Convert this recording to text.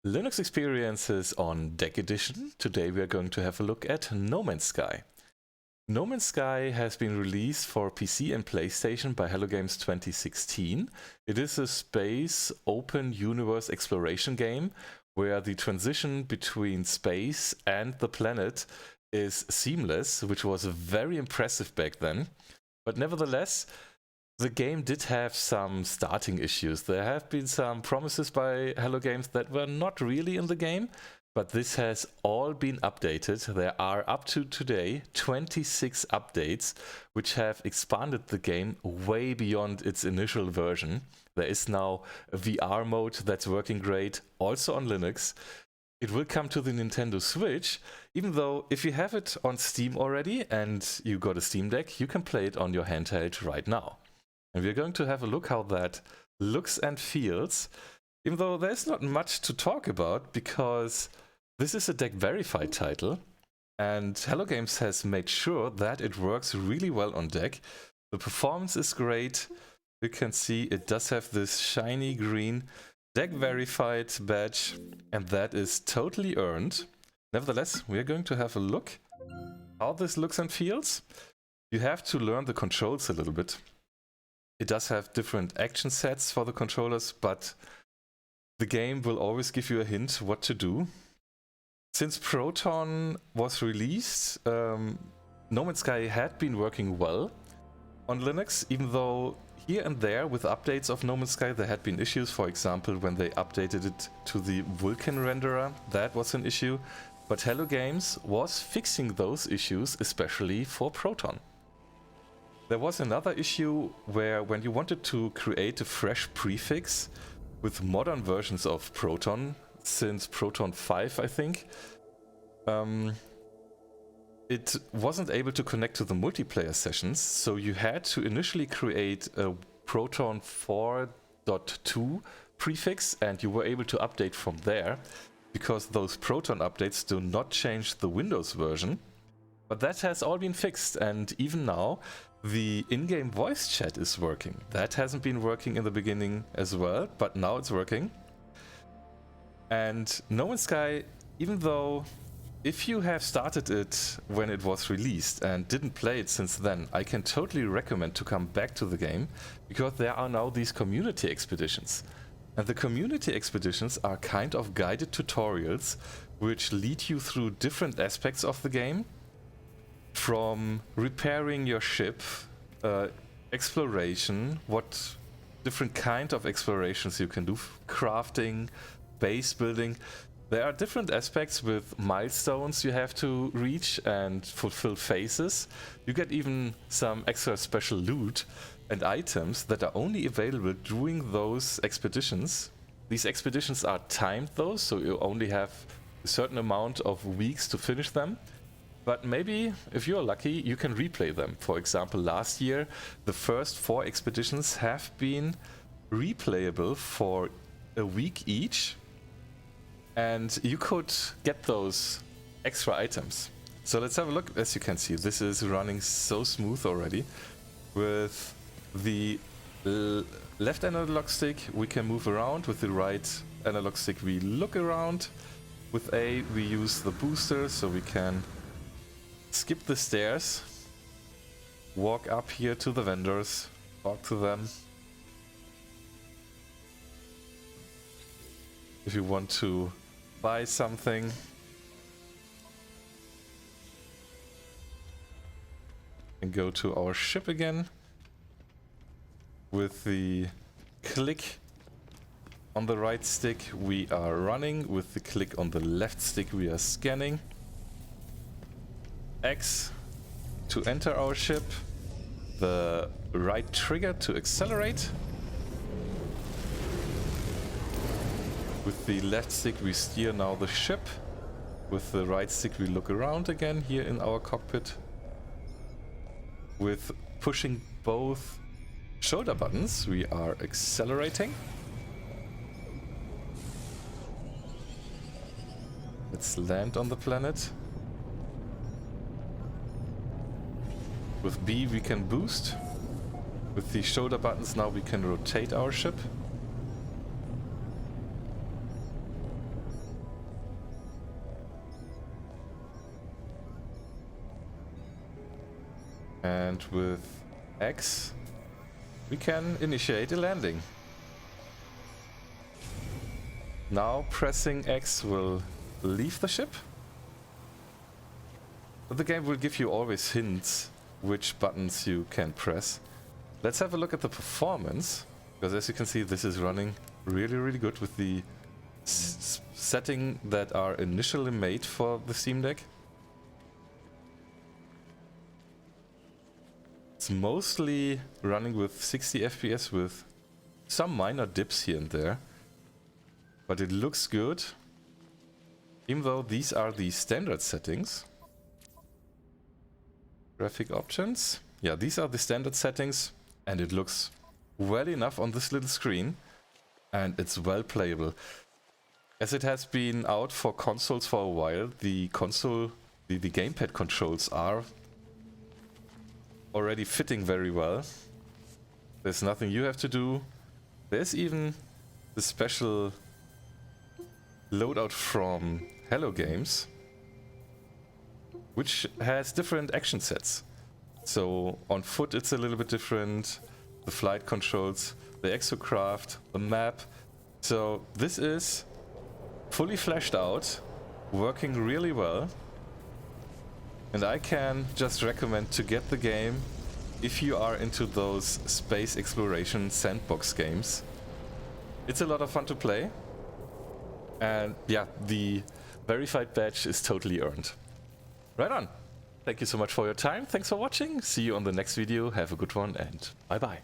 Linux Experiences on Deck Edition. Today we are going to have a look at No Man's Sky. No Man's Sky has been released for PC and PlayStation by Hello Games 2016. It is a space open universe exploration game where the transition between space and the planet is seamless, which was very impressive back then. But nevertheless, the game did have some starting issues. There have been some promises by Hello Games that were not really in the game, but this has all been updated. There are up to today 26 updates which have expanded the game way beyond its initial version. There is now a VR mode that's working great, also on Linux. It will come to the Nintendo Switch, even though if you have it on Steam already and you got a Steam Deck, you can play it on your handheld right now. And we're going to have a look how that looks and feels, even though there's not much to talk about because this is a deck verified title and Hello Games has made sure that it works really well on deck. The performance is great. You can see it does have this shiny green deck verified badge and that is totally earned. Nevertheless, we are going to have a look how this looks and feels. You have to learn the controls a little bit. It does have different action sets for the controllers, but the game will always give you a hint what to do. Since Proton was released, No Man's Sky had been working well on Linux, even though here and there with updates of No Man's Sky there had been issues. For example, when they updated it to the Vulkan renderer, that was an issue. But Hello Games was fixing those issues, especially for Proton. There was another issue where when you wanted to create a fresh prefix with modern versions of Proton, since Proton 5 I think, it wasn't able to connect to the multiplayer sessions, so you had to initially create a Proton 4.2 prefix and you were able to update from there, because those Proton updates do not change the Windows version. But that has all been fixed, and even now the in-game voice chat is working. That hasn't been working in the beginning as well, but now it's working. And No Man's Sky, even though if you have started it when it was released and didn't play it since then, I can totally recommend to come back to the game, because there are now these community expeditions. And the community expeditions are kind of guided tutorials which lead you through different aspects of the game. From repairing your ship, exploration, what different kind of explorations you can do, crafting, base building. There are different aspects with milestones you have to reach and fulfill phases. You get even some extra special loot and items that are only available during those expeditions. These expeditions are timed though, so you only have a certain amount of weeks to finish them. But maybe, if you're lucky, you can replay them. For example, last year, the first 4 expeditions have been replayable for a week each. And you could get those extra items. So let's have a look. As you can see, this is running so smooth already. With the left analog stick, we can move around. With the right analog stick, we look around. With A, we use the booster, so we can skip the stairs, walk up here to the vendors, talk to them. If you want to buy something, and go to our ship again. With the click on the right stick we are running, with the click on the left stick we are scanning. X to enter our ship, the right trigger to accelerate. With the left stick we steer now the ship. With the right stick we look around again here in our cockpit. With pushing both shoulder buttons we are accelerating. Let's land on the planet. With B we can boost. With the shoulder buttons now we can rotate our ship. And with X, we can initiate a landing. Now pressing X will leave the ship. But the game will give you always hints which buttons you can press. Let's have a look at the performance, because as you can see, this is running really good with the setting that are initially made for the Steam Deck. It's mostly running with 60 FPS with some minor dips here and there, but it looks good, even though these are the standard settings. Graphic options. Yeah, these are the standard settings, and it looks well enough on this little screen, and it's well playable. As it has been out for consoles for a while, the gamepad controls are already fitting very well. There's nothing you have to do. There's even the special loadout from Hello Games, which has different action sets. So on foot it's a little bit different, the flight controls, the exocraft, the map. So this is fully fleshed out, working really well. And I can just recommend to get the game if you are into those space exploration sandbox games. It's a lot of fun to play. And yeah, the verified badge is totally earned. Right on. Thank you so much for your time. Thanks for watching. See you on the next video. Have a good one and bye bye.